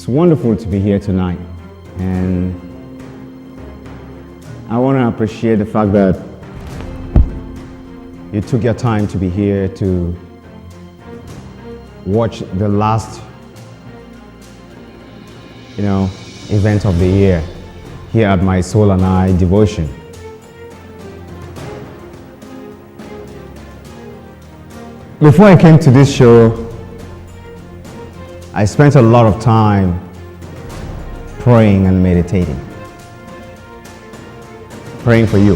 It's wonderful to be here tonight, and I want to appreciate the fact that you took your time to be here to watch the last, event of the year here at My Soul and I devotion. Before I came to this show, I spent a lot of time praying and meditating, praying for you,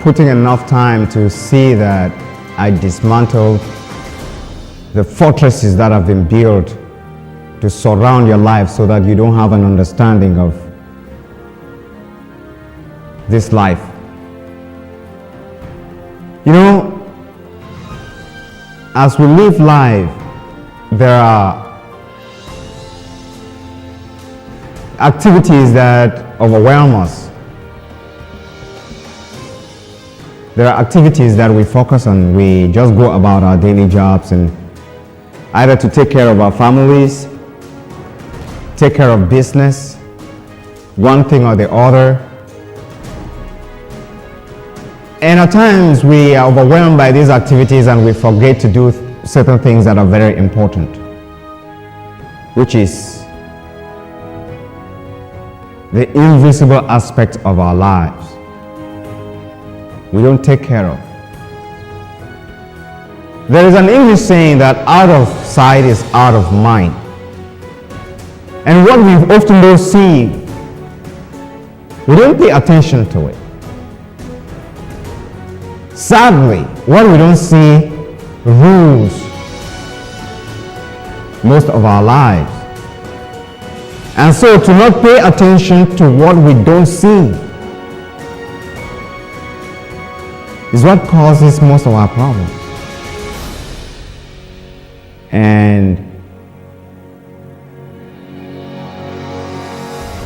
putting enough time to see that I dismantled the fortresses that have been built to surround your life so that you don't have an understanding of this life. As we live life, there are activities that overwhelm us. There are activities that we focus on. We just go about our daily jobs and either to take care of our families, take care of business, one thing or the other. And at times we are overwhelmed by these activities and we forget to do certain things that are very important, which is the invisible aspect of our lives we don't take care of. There is an English saying that out of sight is out of mind. And what we often don't see, we don't pay attention to it. Sadly, what we don't see rules most of our lives. And so to not pay attention to what we don't see is what causes most of our problems. And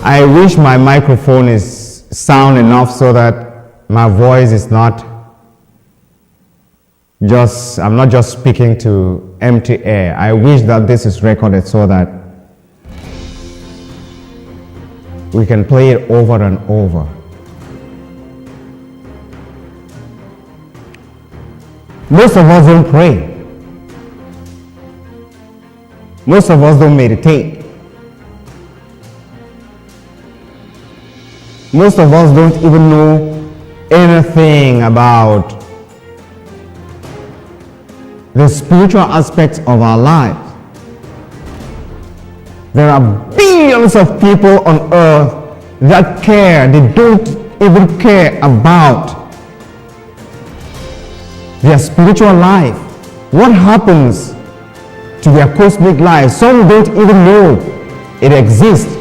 I wish my microphone is sound enough so that my voice is not I'm not just speaking to empty air. I wish that this is recorded so that we can play it over and over. Most of us don't pray. Most of us don't meditate. Most of us don't even know anything about the spiritual aspects of our lives. There are billions of people on earth that care. They don't even care about their spiritual life. What happens to their cosmic life? Some don't even know it exists.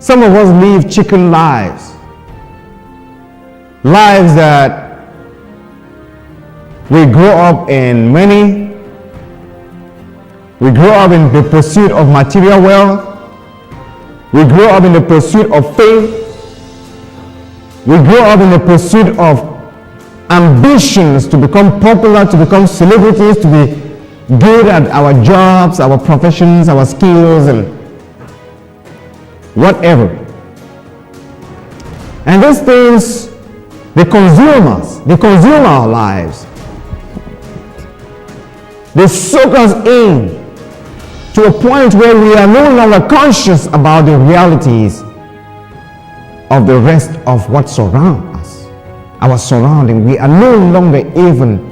Some of us live chicken lives. Lives that we grow up in money. We grow up in the pursuit of material wealth. We grow up in the pursuit of fame. We grow up in the pursuit of ambitions to become popular, to become celebrities, to be good at our jobs, our professions, our skills, and whatever. And these things, they consume us. They consume our lives. They soak us in to a point where we are no longer conscious about the realities of the rest of what surrounds us, our surrounding. We are no longer even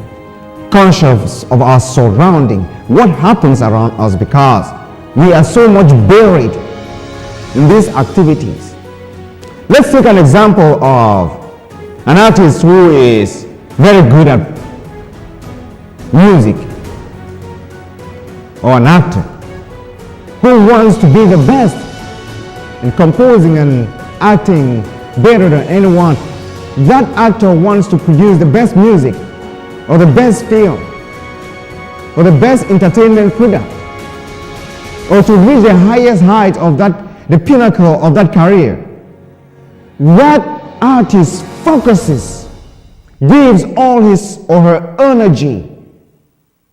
conscious of our surrounding, what happens around us, because we are so much buried in these activities. Let's take an example of an artist who is very good at music, or an actor who wants to be the best in composing and acting better than anyone. That actor wants to produce the best music, or the best film, or the best entertainment product, or to reach the highest height of the pinnacle of that career. That artist focuses gives all his or her energy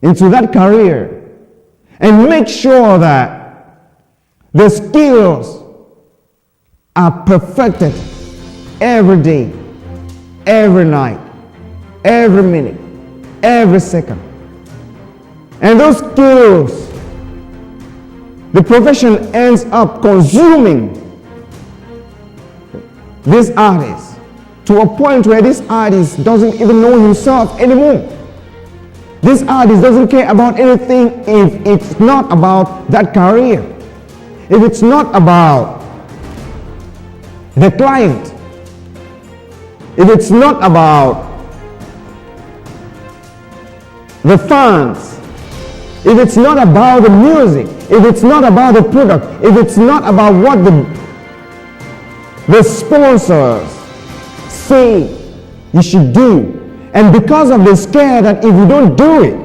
into that career and makes sure that the skills are perfected every day, every night, every minute, every second. And those skills, the profession ends up consuming this artist to a point where this artist doesn't even know himself anymore. This artist doesn't care about anything if it's not about that career, if it's not about the client, if it's not about the fans, if it's not about the music, if it's not about the product, if it's not about what the sponsors say you should do, and because of the scare that if you don't do it,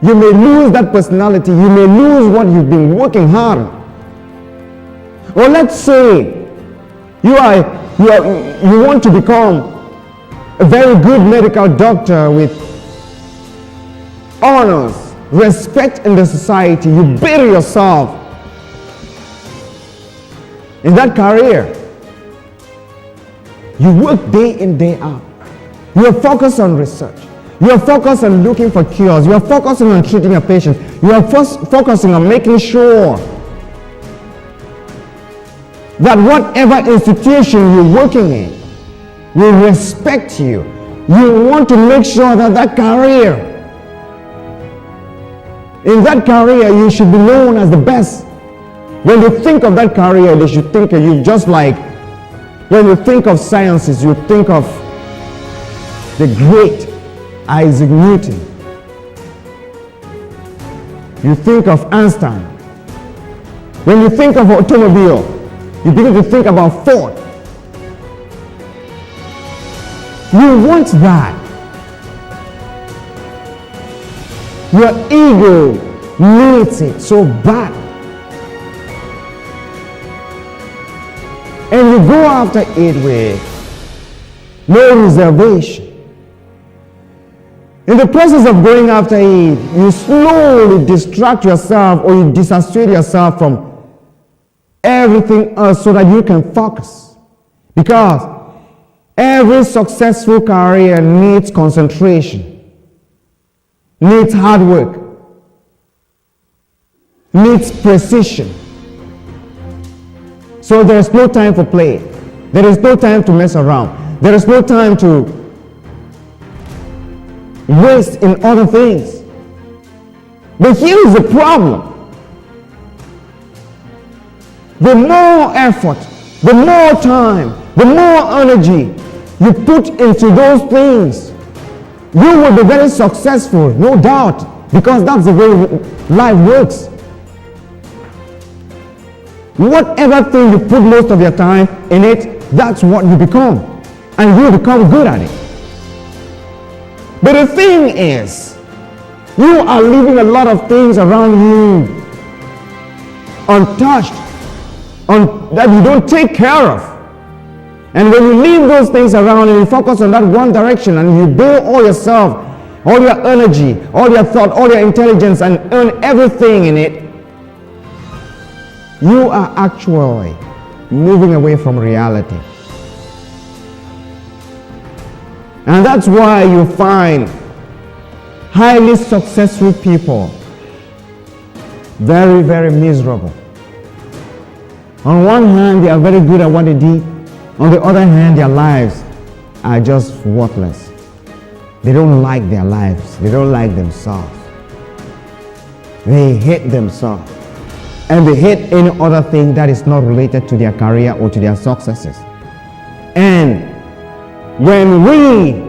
you may lose that personality, you may lose what you've been working hard on. Or let's say you want to become a very good medical doctor with honors, respect in the society. You bury yourself in that career. You work day in, day out. You are focused on research. You are focused on looking for cures. You are focusing on treating your patients. You are focusing on making sure that whatever institution you're working in will respect you. You want to make sure that in that career, you should be known as the best. When you think of that career, they should think of you just like when you think of sciences, you think of the great Isaac Newton. You think of Einstein. When you think of automobile, you begin to think about Ford. You want that. Your ego needs it so bad. And you go after it with no reservation. In the process of going after it, you slowly distract yourself or you disassociate yourself from everything else so that you can focus. Because every successful career needs concentration, needs hard work, needs precision. So there is no time for play. There is no time to mess around. There is no time to waste in other things. But here is the problem. The more effort, the more time, the more energy you put into those things, you will be very successful, no doubt, because that's the way life works. Whatever thing you put most of your time in it, that's what you become, and you become good at it. But the thing is, you are leaving a lot of things around you untouched, that you don't take care of. And when you leave those things around and you focus on that one direction and you build all yourself, all your energy, all your thought, all your intelligence, and earn everything in it, you are actually moving away from reality. And that's why you find highly successful people very, very miserable. On one hand, they are very good at what they do. On the other hand, their lives are just worthless. They don't like their lives. They don't like themselves. They hate themselves. And they hate any other thing that is not related to their career or to their successes. And when we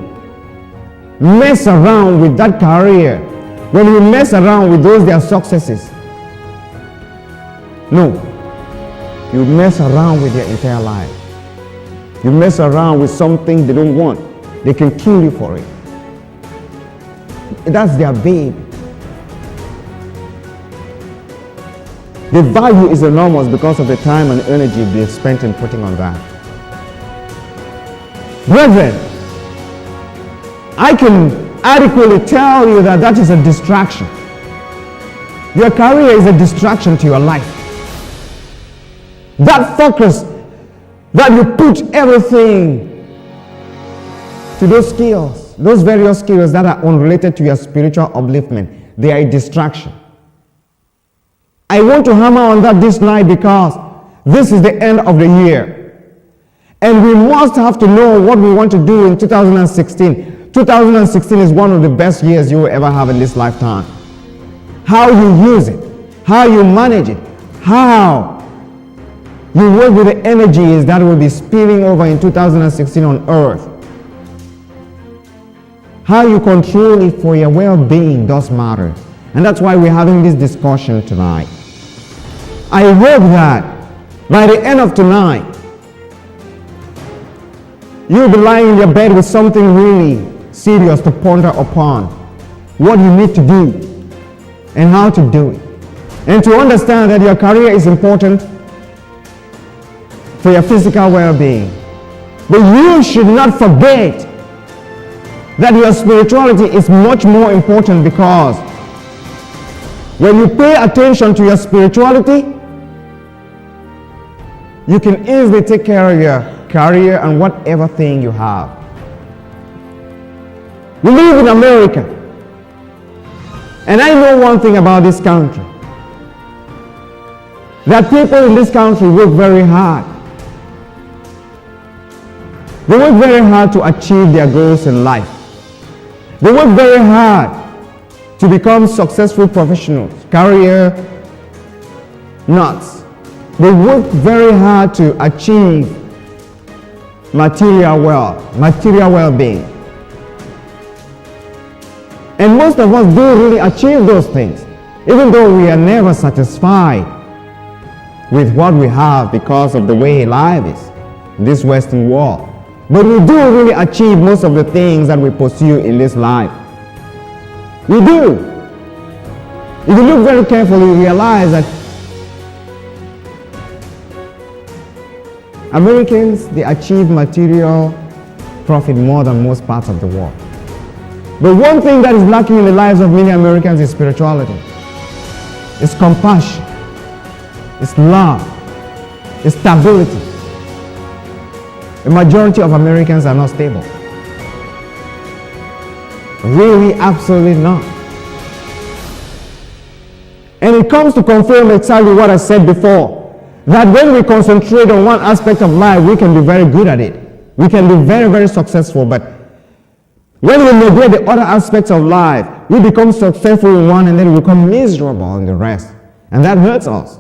mess around with that career, when we mess around with those their successes, no, you mess around with their entire life. You mess around with something they don't want. They can kill you for it. That's their baby. The value is enormous because of the time and energy they spent in putting on that. Brethren, I can adequately tell you that that is a distraction. Your career is a distraction to your life. That focus that you put everything to those skills, those various skills that are unrelated to your spiritual upliftment, they are a distraction. I want to hammer on that this night because this is the end of the year. And we must have to know what we want to do in 2016. 2016 is one of the best years you will ever have in this lifetime. How you use it, how you manage it, how you work with the energies that will be spilling over in 2016 on earth. How you control it for your well-being does matter. And that's why we're having this discussion tonight. I hope that by the end of tonight, you'll be lying in your bed with something really serious to ponder upon. What you need to do and how to do it. And to understand that your career is important for your physical well-being. But you should not forget that your spirituality is much more important, because when you pay attention to your spirituality, you can easily take care of your career and whatever thing you have. We live in America, and I know one thing about this country, that people in this country work very hard. They work very hard to achieve their goals in life. They work very hard to become successful professionals, career nuts. They work very hard to achieve material wealth, material well-being. And most of us do really achieve those things, even though we are never satisfied with what we have because of the way life is in this Western world. But we do really achieve most of the things that we pursue in this life. We do. If you look very carefully, you realize that Americans, they achieve material profit more than most parts of the world. But one thing that is lacking in the lives of many Americans is spirituality. It's compassion. It's love. It's stability. The majority of Americans are not stable. Really, absolutely not. And it comes to confirm exactly what I said before, that when we concentrate on one aspect of life, we can be very good at it. We can be very, very successful. But when we neglect the other aspects of life, we become successful in one and then we become miserable in the rest. And that hurts us.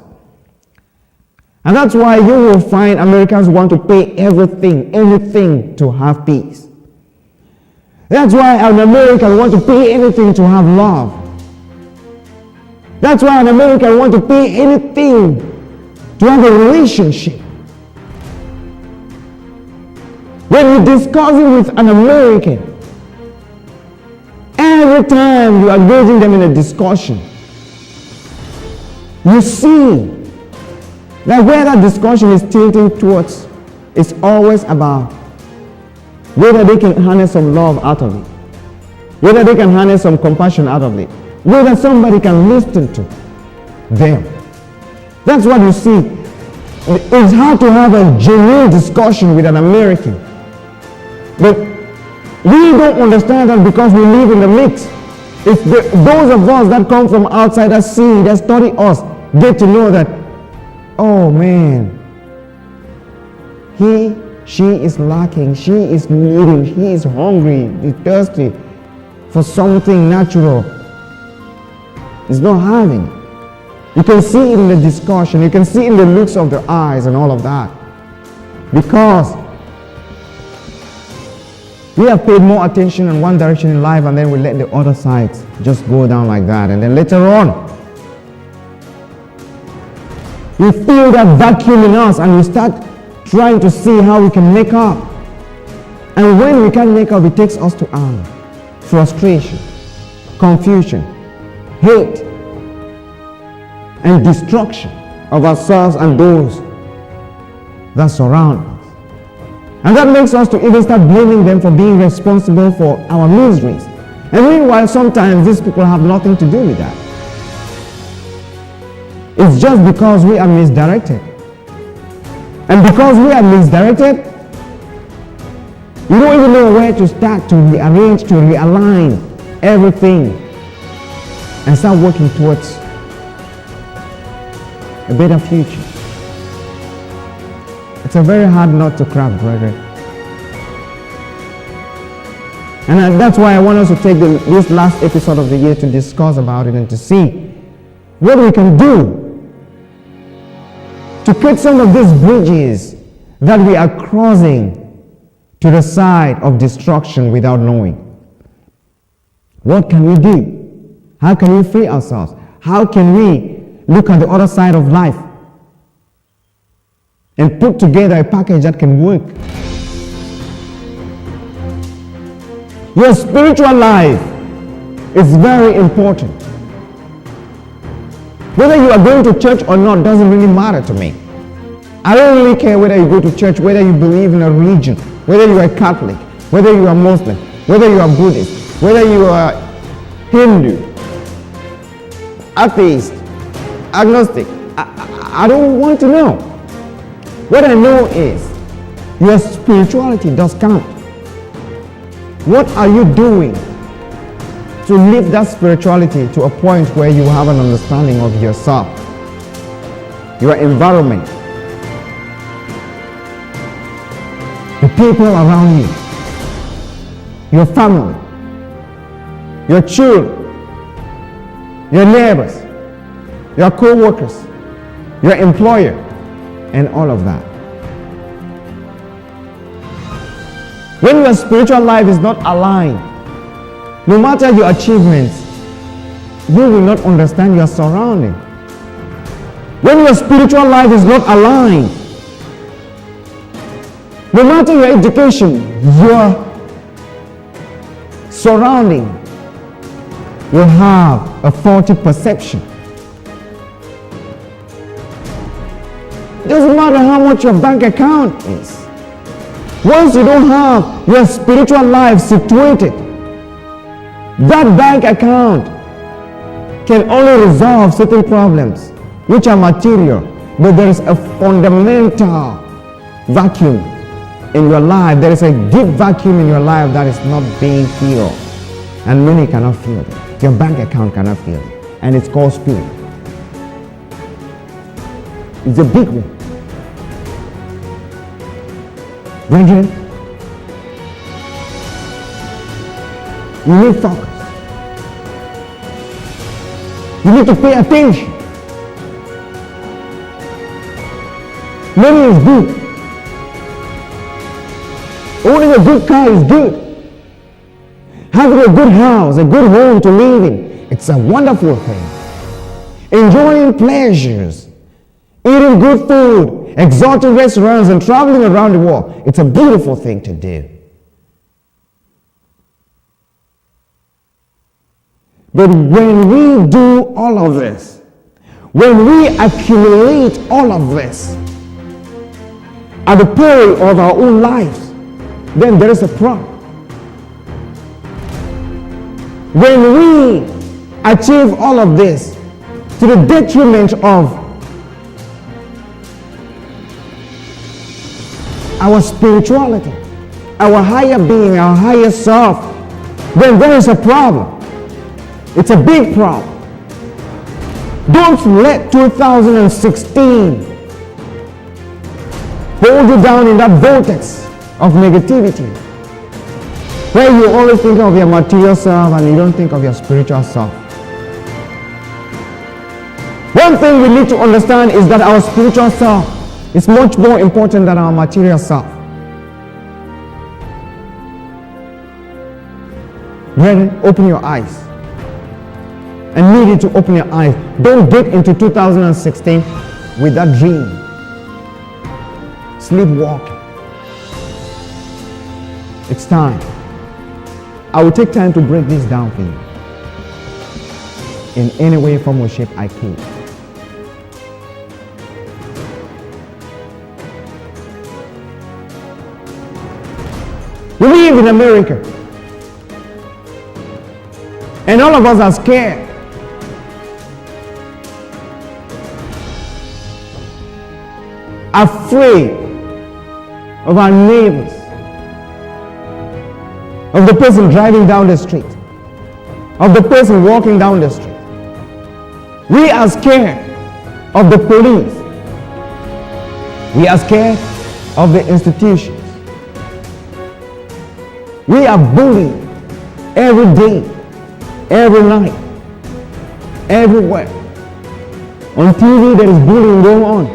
And that's why you will find Americans want to pay anything to have peace. That's why an American wants to pay anything to have love. That's why an American wants to pay anything to have a relationship. When you discuss it with an American, every time you are engaging them in a discussion, you see that where that discussion is tilting towards, it's always about whether they can harness some love out of it, whether they can harness some compassion out of it, whether somebody can listen to them. That's what you see. It's hard to have a genuine discussion with an American. But we don't understand that because we live in the mix. It's those of us that come from outside, that see, that study us, get to know that, oh man, she is lacking, she is needing, he is hungry, he's thirsty for something natural. He's not having. You can see it in the discussion, you can see it in the looks of their eyes and all of that. Because we have paid more attention in one direction in life and then we let the other sides just go down like that. And then later on, we feel that vacuum in us and we start trying to see how we can make up. And when we can't make up, it takes us to anger, frustration, confusion, hate, and destruction of ourselves and those that surround us. And that makes us to even start blaming them for being responsible for our miseries. And meanwhile, sometimes these people have nothing to do with that. It's just because we are misdirected. And because we are misdirected, you don't even know where to start to rearrange, to realign everything and start working towards a better future. It's a very hard nut to crack, brethren. And that's why I want us to take this last episode of the year to discuss about it and to see what we can do to cut some of these bridges that we are crossing to the side of destruction without knowing. What can we do? How can we free ourselves? How can we look at the other side of life and put together a package that can work? Your spiritual life is very important. Whether you are going to church or not doesn't really matter to me. I don't really care whether you go to church, whether you believe in a religion, whether you are Catholic, whether you are Muslim, whether you are Buddhist, whether you are Hindu, atheist, agnostic. I don't want to know. What I know is your spirituality does count. What are you doing to live that spirituality to a point where you have an understanding of yourself, your environment, the people around you, your family, your children, your neighbors, your co-workers, your employer, and all of that? When your spiritual life is not aligned, no matter your achievements, you will not understand your surrounding. When your spiritual life is not aligned, no matter your education, your surrounding will have a faulty perception. It doesn't matter how much your bank account is. Once you don't have your spiritual life situated, that bank account can only resolve certain problems which are material, but there is a fundamental vacuum in your life. There is a deep vacuum in your life that is not being filled, and money cannot fill it. Your bank account cannot fill it, and it's called spirit. It's a big one. Brethren, you need focus. You need to pay attention. Money is good. Owning a good car is good. Having a good house, a good home to live in, it's a wonderful thing. Enjoying pleasures, eating good food, exotic restaurants, and traveling around the world, it's a beautiful thing to do. But when we do all of this, when we accumulate all of this at the peril of our own lives, then there is a problem. When we achieve all of this to the detriment of our spirituality, our higher being, our higher self, then there is a problem. It's a big problem. Don't let 2016 hold you down in that vortex of negativity, where you always think of your material self and you don't think of your spiritual self. One thing we need to understand is that our spiritual self is much more important than our material self. Brethren, open your eyes. And you need to open your eyes. Don't get into 2016 with that dream, sleepwalking. It's time. I will take time to break this down for you in any way, form, or shape I could. in America. And all of us are scared. Afraid of our neighbors, of the person driving down the street, of the person walking down the street. We are scared of the police. We are scared of the institutions. We are bullied every day, every night, everywhere. On TV there is bullying going on.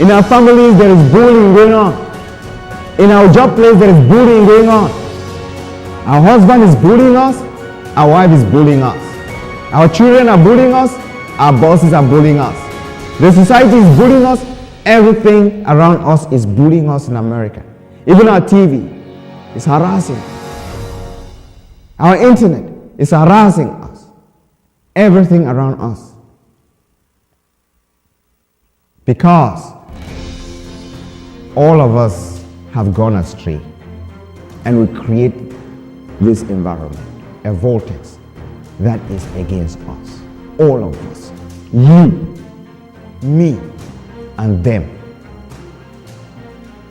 In our families there is bullying going on. In our job place there is bullying going on. Our husband is bullying us. Our wife is bullying us. Our children are bullying us. Our bosses are bullying us. The society is bullying us. Everything around us is bullying us in America. Even our TV is harassing. Our internet is harassing us. Everything around us. Because all of us have gone astray, and we create this environment, a vortex that is against us. All of us. You, me, and them.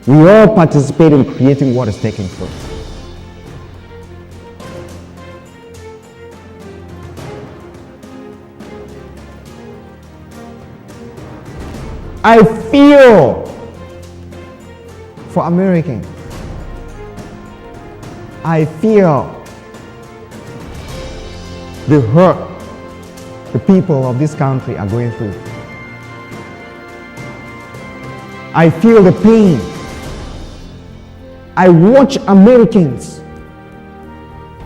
We all participate in creating what is taking place. I feel for Americans. I feel the hurt the people of this country are going through. I feel the pain. I watch Americans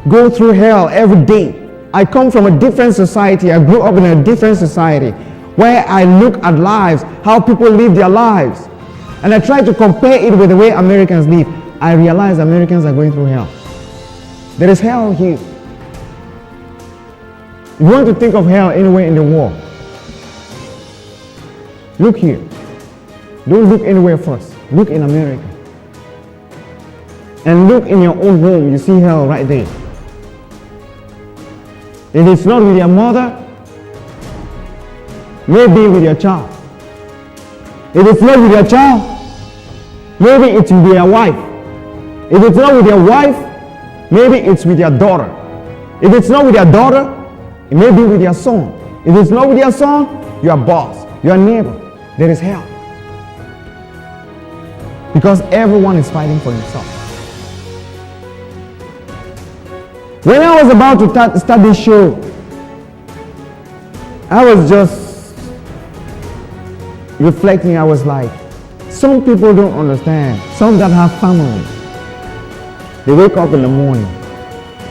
go through hell every day. I come from a different society. I grew up in a different society where I look at lives, how people live their lives, and I try to compare it with the way Americans live. I realize Americans are going through hell. There is hell here. If you want to think of hell anywhere in the world, look here. Don't look anywhere first. Look in America. And look in your own home. You see hell right there. If it's not with your mother, maybe with your child. If it's not with your child, maybe it's with your wife. If it's not with your wife, maybe it's with your daughter. If it's not with your daughter, it may be with your son. If it's not with your son, your boss, your neighbor. There is hell. Because everyone is fighting for himself. When I was about to start this show, I was just reflecting. I was like, some people don't understand. Some that have families, they wake up in the morning,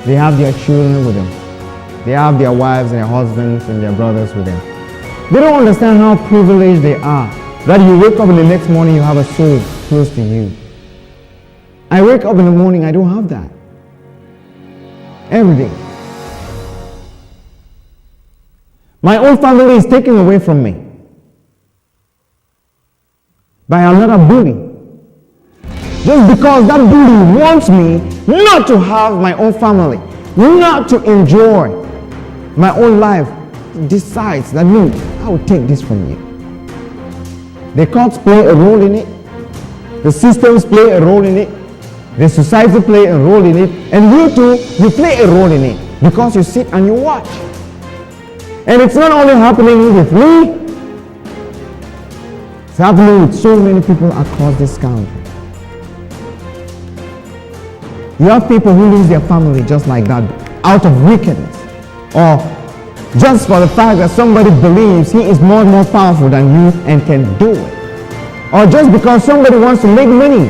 they have their children with them. They have their wives and their husbands and their brothers with them. They don't understand how privileged they are. That you wake up in the next morning, you have a soul close to you. I wake up in the morning, I don't have that. Every day. My own family is taken away from me by another bully. Just because that bully wants me not to have my own family, not to enjoy my own life, decides that no, I will take this from you. The courts play a role in it. The systems play a role in it. The society play a role in it. And you too, you play a role in it because you sit and you watch. And it's not only happening with me, it's happening with so many people across this country. You have people who lose their family just like that, out of wickedness, or just for the fact that somebody believes he is more powerful than you and can do it, or just because somebody wants to make money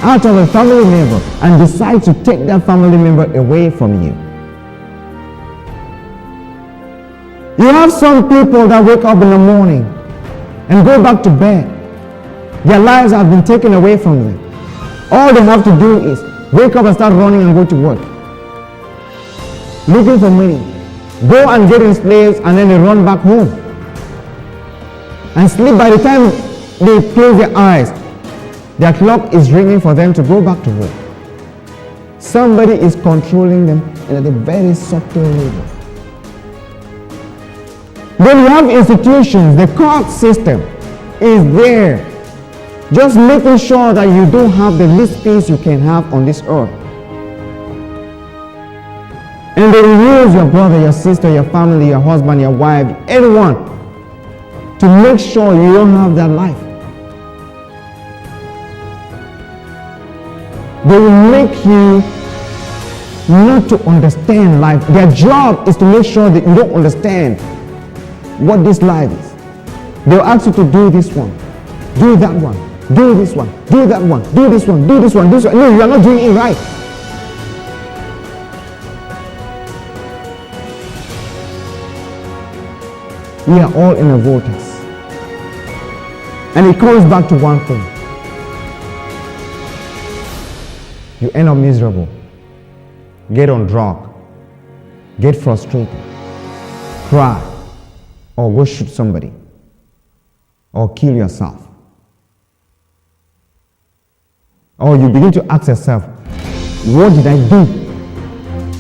out of a family member and decides to take that family member away from you. You have some people that wake up in the morning and go back to bed. Their lives have been taken away from them. All they have to do is wake up and start running and go to work, looking for money, go and get enslaved, and then they run back home and sleep. By the time they close their eyes, their clock is ringing for them to go back to work. Somebody is controlling them and at a very subtle level. Then you have institutions, the court system is there, just making sure that you don't have the least peace you can have on this earth. And they will use your brother, your sister, your family, your husband, your wife, anyone, to make sure you don't have that life. They will make you not to understand life. Their job is to make sure that you don't understand what this life is. They'll ask you to do this one, do that one, do this one, do that one, do this one, do this one, do this one. No, you are not doing it right. We are all in a vortex. And it comes back to one thing. You end up miserable, get on drug, get frustrated, cry, or go shoot somebody, or kill yourself. Or you begin to ask yourself, what did I do?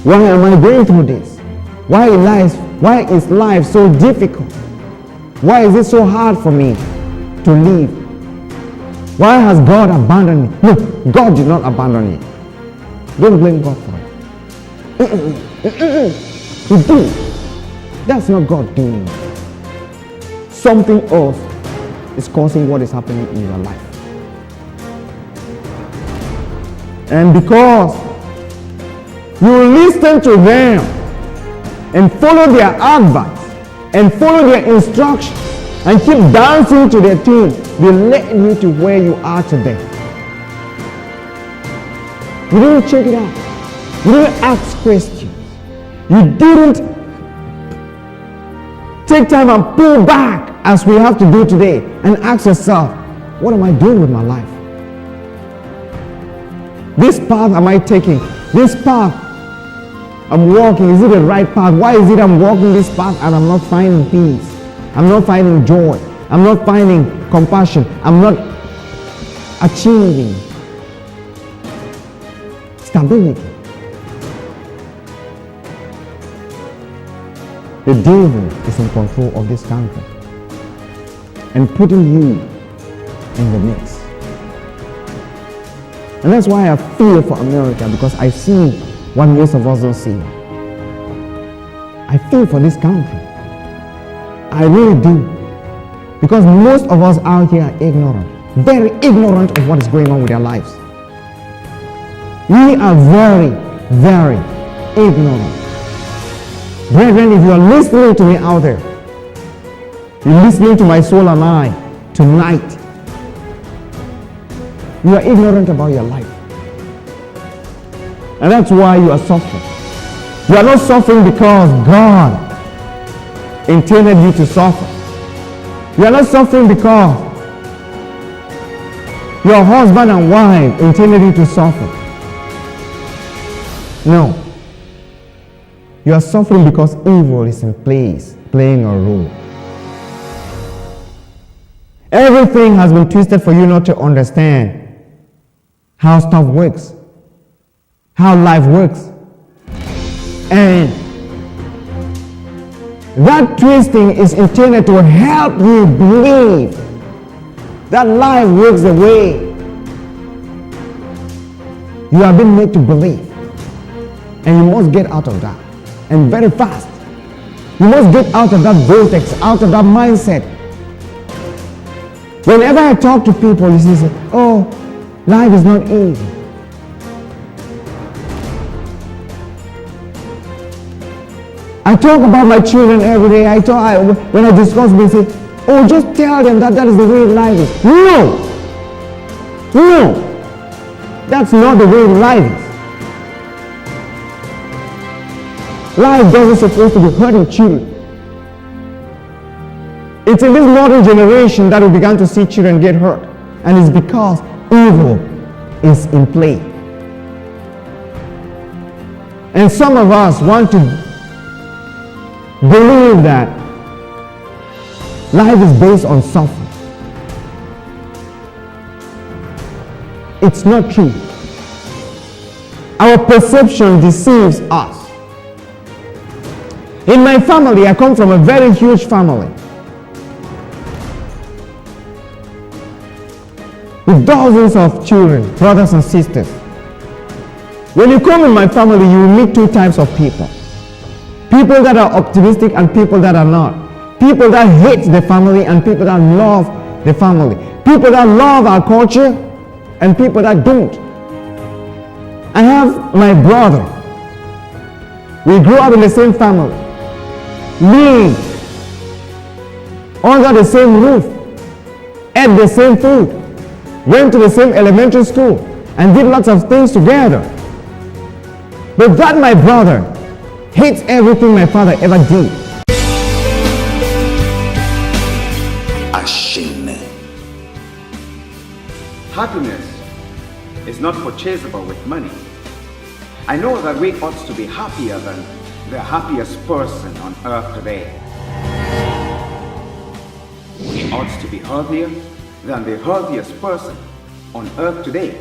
Why am I going through this? Why is life so difficult? Why is it so hard for me to live? Why has God abandoned me? No, God did not abandon you. Don't blame God for it. You do. That's not God doing it. Something else is causing what is happening in your life. And because you listen to them and follow their advice and follow their instructions and keep dancing to their tune, they led you to where you are today. You didn't check it out. You didn't ask questions. You didn't take time and pull back as we have to do today and ask yourself, what am I doing with my life? This path am I taking? This path I'm walking, is it the right path? Why is it I'm walking this path and I'm not finding peace? I'm not finding joy. I'm not finding compassion. I'm not achieving stability. The devil is in control of this country and putting you in the mix. And that's why I fear for America, because I see what most of us don't see. I feel for this country. I really do. Because most of us out here are ignorant, very ignorant of what is going on with their lives. We are very, very ignorant. Brethren, if you are listening to me out there, you're listening to my soul and I tonight, you are ignorant about your life. And that's why you are suffering. You are not suffering because God intended you to suffer. You are not suffering because your husband and wife intended you to suffer. No. You are suffering because evil is in place, playing a role. Everything has been twisted for you not to understand how stuff works, how life works. And that twisting is intended to help you believe that life works the way you have been made to believe. And you must get out of that. And very fast. You must get out of that vortex, out of that mindset. Whenever I talk to people, you say, oh, life is not easy. I talk about my children every day. When I discuss with them, say, oh, just tell them that is the way life is. No! No! That's not the way life is. Life doesn't supposed to be hurting children. It's in this modern generation that we began to see children get hurt. And it's because evil is in play. And some of us want to believe that life is based on suffering. It's not true. Our perception deceives us. In my family, I come from a very huge family, with dozens of children, brothers and sisters. When you come in my family, you will meet two types of people. People that are optimistic and people that are not. People that hate the family and people that love the family. People that love our culture and people that don't. I have my brother. We grew up in the same family. Lived under the same roof. Ate the same food. Went to the same elementary school and did lots of things together. But that my brother hates everything my father ever did. Happiness is not purchasable with money. I know that we ought to be happier than the happiest person on earth today. We ought to be healthier than the healthiest person on earth today.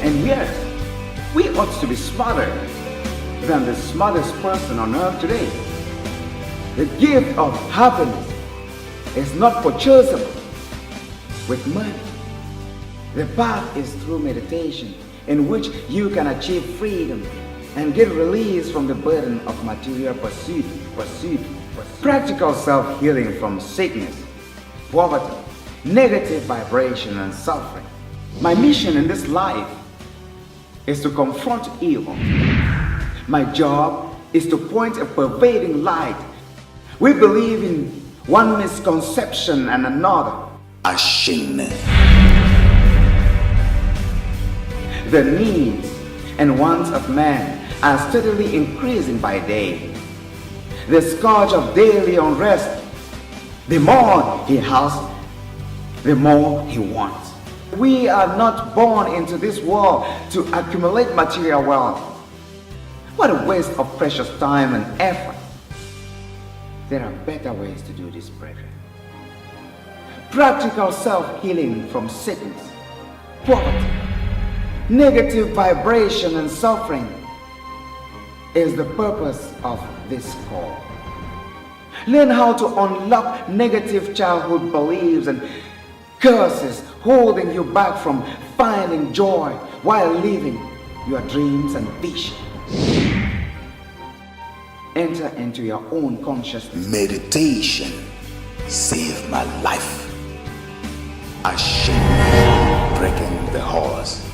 And yet, we ought to be smarter than the smartest person on earth today. The gift of happiness is not purchasable with money. The path is through meditation, in which you can achieve freedom and get release from the burden of material pursuit. Practical self-healing from sickness, poverty, negative vibration and suffering. My mission in this life is to confront evil. My job is to point a pervading light. We believe in one misconception and another. The needs and wants of man are steadily increasing by day. The scourge of daily unrest. The more he has, the more he wants. We are not born into this world to accumulate material wealth. What a waste of precious time and effort. There are better ways to do this, brethren. Practical self-healing from sickness, poverty, negative vibration and suffering is the purpose of this call. Learn how to unlock negative childhood beliefs and curses holding you back from finding joy while living your dreams and visions. Enter into your own consciousness. Meditation saved my life. Breaking the horse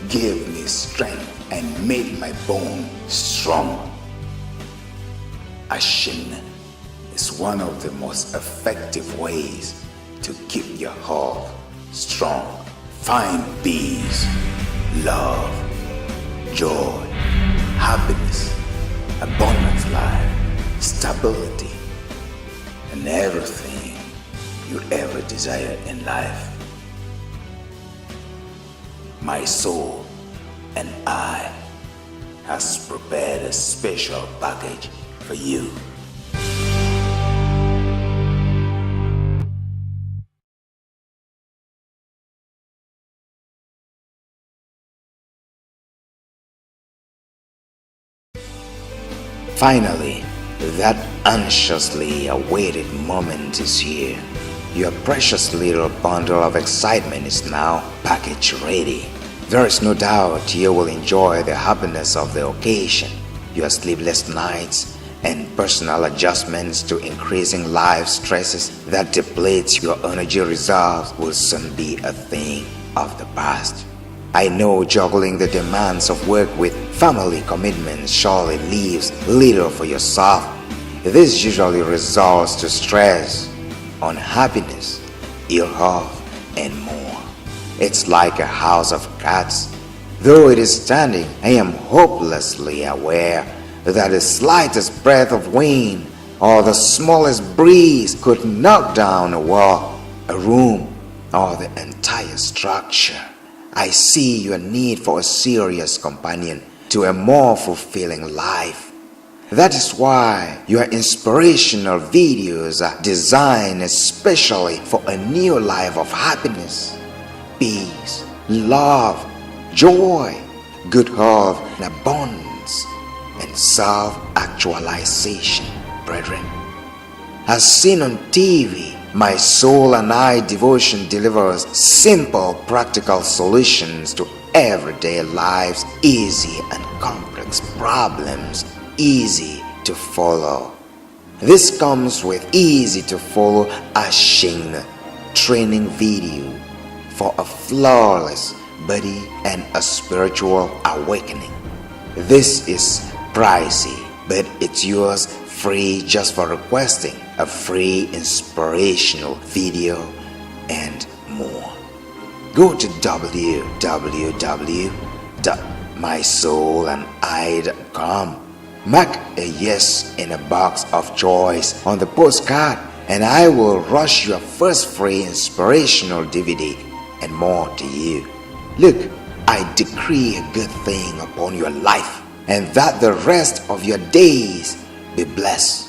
gave me strength and made my bone strong. Ashin is one of the most effective ways to keep your heart strong. Find peace, love, joy, happiness, abundant life, stability, and everything you ever desire in life. My soul and I has prepared a special package for you. Finally, that anxiously awaited moment is here. Your precious little bundle of excitement is now package ready. There is no doubt you will enjoy the happiness of the occasion. Your sleepless nights and personal adjustments to increasing life stresses that deplete your energy reserves will soon be a thing of the past. I know juggling the demands of work with family commitments surely leaves little for yourself. This usually results to stress, unhappiness, ill health, and more. It's like a house of cards. Though it is standing, I am hopelessly aware that the slightest breath of wind or the smallest breeze could knock down a wall, a room, or the entire structure. I see your need for a serious companion to a more fulfilling life. That is why your inspirational videos are designed especially for a new life of happiness, peace, love, joy, good health, and abundance, and self-actualization, brethren. As seen on TV, My Soul and I devotion delivers simple, practical solutions to everyday life's easy and complex problems, easy to follow. This comes with easy to follow Ashin training video for a flawless body and a spiritual awakening. This is pricey, but it's yours free just for requesting a free inspirational video and more. Go to www.mysoulandI.com. Mark a yes in a box of choice on the postcard, and I will rush your first free inspirational DVD and more to you. Look, I decree a good thing upon your life, and that the rest of your days be blessed.